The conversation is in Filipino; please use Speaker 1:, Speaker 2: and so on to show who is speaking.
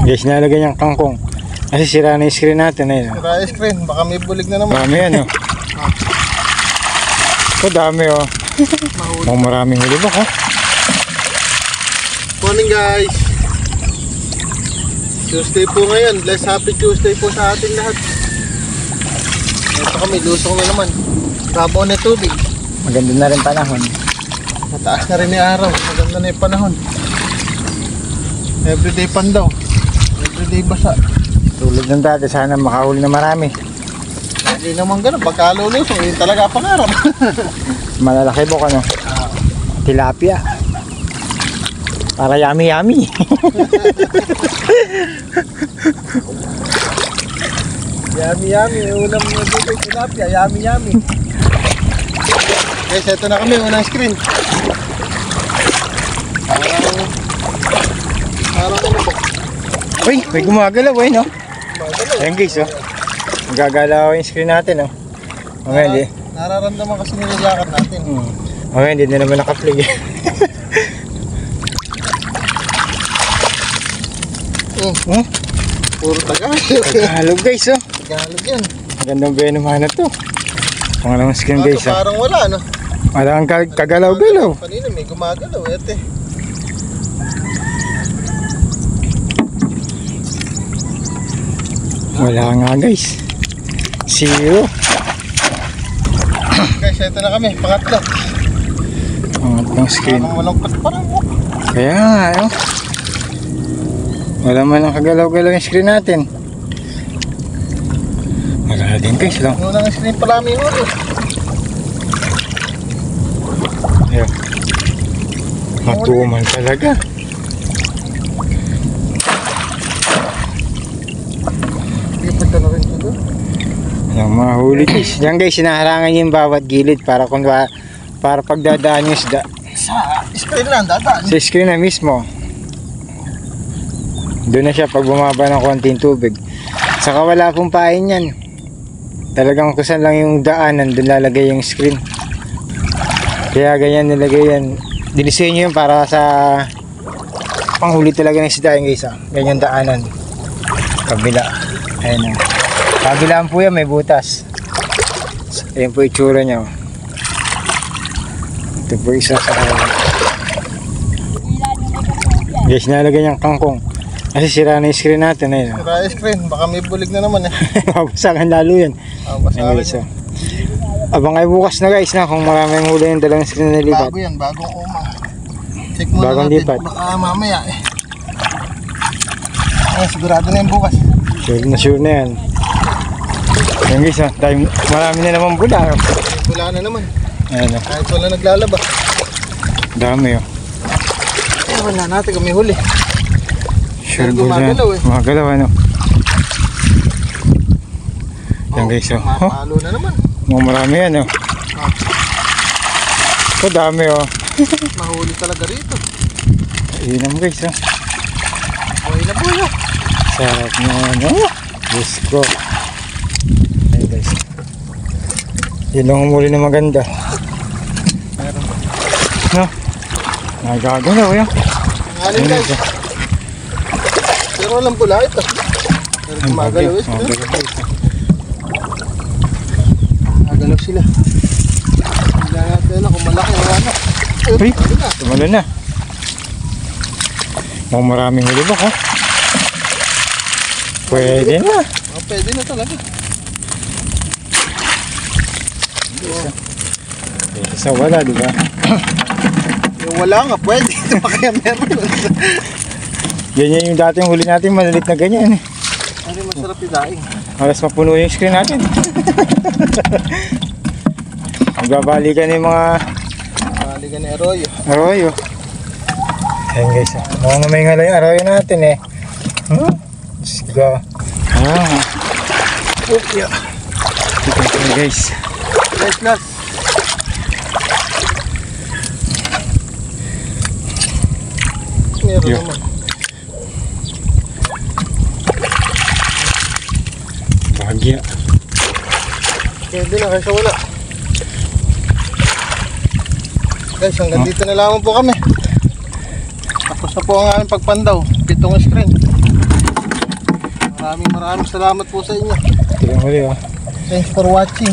Speaker 1: Guys, nalagay niyang kangkong. Kasi sira na yung screen natin. Ayun.
Speaker 2: Sira yung screen. Baka may bulig na naman.
Speaker 1: Marami yan, oh. Ito dami, oh. Mukhang maraming huli ba, oh.
Speaker 2: Morning, guys. Tuesday po ngayon. Bless happy Tuesday po sa ating lahat. Ito kami, lusong na naman. Sabaw na tubig.
Speaker 1: Maganda na rin panahon.
Speaker 2: Mataas na rin yung araw. Maganda na yung panahon. Everyday pan daw. Everyday basa.
Speaker 1: Tulad ng dati, sana makahuli na marami.
Speaker 2: Hindi naman ganun. Pagkalo lusong, yun talaga pangarap.
Speaker 1: Malalaki po, ano? Tilapia. Para yummy.
Speaker 2: Yummy. Ulam mo dito yung tilapia. Yummy. Guys, ito na kami. Unang screen. Parang ano ba?
Speaker 1: Uy, may gumagalaw, eh, no?
Speaker 2: Magalaw.
Speaker 1: Ayan, guys, oh. Magagalaw yung screen natin, oh. Okay, hindi.
Speaker 2: Nararamdaman kasi nilalakan natin.
Speaker 1: Okay, hindi na naman naka-play.
Speaker 2: Puro Tagalog.
Speaker 1: Tagalog, guys, oh.
Speaker 2: Tagalog yan.
Speaker 1: Magandang benuman na to. Pangalawang screen, guys, oh.
Speaker 2: Parang wala, no?
Speaker 1: Wala ang kagalaw-galaw.
Speaker 2: Kanina may gumagalaw, ete.
Speaker 1: Wala nga, guys. Zero.
Speaker 2: Guys, ito na kami. Pangatlo.
Speaker 1: Pangatlong screen.
Speaker 2: Parang malungkot parang mo.
Speaker 1: Kaya nga, oh. Wala man ang kagalaw-galaw yung screen natin. Wala din, guys, lang.
Speaker 2: Yung unang screen pala may huli.
Speaker 1: Ayan. Matuman talaga.
Speaker 2: Ipad na rin ito.
Speaker 1: Yung mga huli, guys. Diyan, guys, sinaharangan yung bawat gilid para pagdadaan yung isda.
Speaker 2: Sa screen lang, dadaan.
Speaker 1: Sa screen na mismo. Doon na siya pag bumaba ng konting tubig. Saka wala pong pain yan. Talagang kusan lang yung daanan, doon lalagay yung screen. Kaya ganyan nilagay yan. Dinisenyo yun para sa panghuli talaga ng isda yung guys. Ganyan daanan. Kabila. Ayan o. Kabilaan po yan, may butas. Ayan po itsura niya. Ito po isa sa guys, nalagay niyang kangkong. Kasi sira na yung screen natin. Ayun.
Speaker 2: Sira yung screen, baka may bulig na naman eh.
Speaker 1: Mabasakan lalo yan.
Speaker 2: Mabasakan
Speaker 1: guys, abang ay bukas na, guys, na kung maraming huli yung dalawang screen na lipat.
Speaker 2: Bago yan, bagong uma. Check muna
Speaker 1: Bagong
Speaker 2: natin,
Speaker 1: lipat.
Speaker 2: baka mamaya eh. Ay, sigurado na yung bukas.
Speaker 1: Sure na yan. Yan, guys, marami na naman bula.
Speaker 2: Wala na naman.
Speaker 1: Ayan,
Speaker 2: kahit wala naglalaba.
Speaker 1: dami, oh.
Speaker 2: Eh, wala natin kung may huli.
Speaker 1: Sure gumagalaw, eh. Gumagalaw, ano. Yan, guys, oh.
Speaker 2: Mapalo na naman.
Speaker 1: Marami yan, oh. Ito dami, oh.
Speaker 2: Mahuli talaga rito.
Speaker 1: Inam, guys, oh.
Speaker 2: Buhay na buhay, oh.
Speaker 1: Sarap na, ano. Diyos ko. Ayan, guys. Yun lang umuli na maganda.
Speaker 2: Meron.
Speaker 1: No? Nagagalaw, yan.
Speaker 2: Ngayon, guys. Pero walang pula ito. Pero gumagalaw ito. Gumagalaw sila. Hindi natin na kung malaki o ano.
Speaker 1: Uy, tumalo na. Mukhang maraming huli ba, ha? Pwede na.
Speaker 2: Oh, pwede na talaga.
Speaker 1: Isa wala, di ba?
Speaker 2: Yung wala nga, pwede. Ito pa kaya meron.
Speaker 1: Ganyan yung dating huli natin, malilit na ganyan, eh.
Speaker 2: Ano masarap yung daing.
Speaker 1: Alas mapuno yung screen natin. Magbabalikan yung mga
Speaker 2: Balikan ni Arroyo.
Speaker 1: arroyo. Ayan, guys, mukhang mamingal yung arroyo natin, eh. Sige. Okay. Ito, guys.
Speaker 2: Last. Meron
Speaker 1: Yo.
Speaker 2: naman.
Speaker 1: Bahagya.
Speaker 2: Pwede na kaysa wala. Guys, hanggang dito na lamang po kami. Tapos na po ang aming pagpandaw. 7 screen. Maraming salamat po sa inyo.
Speaker 1: Tingnan mo rin, oh.
Speaker 2: Thanks for watching.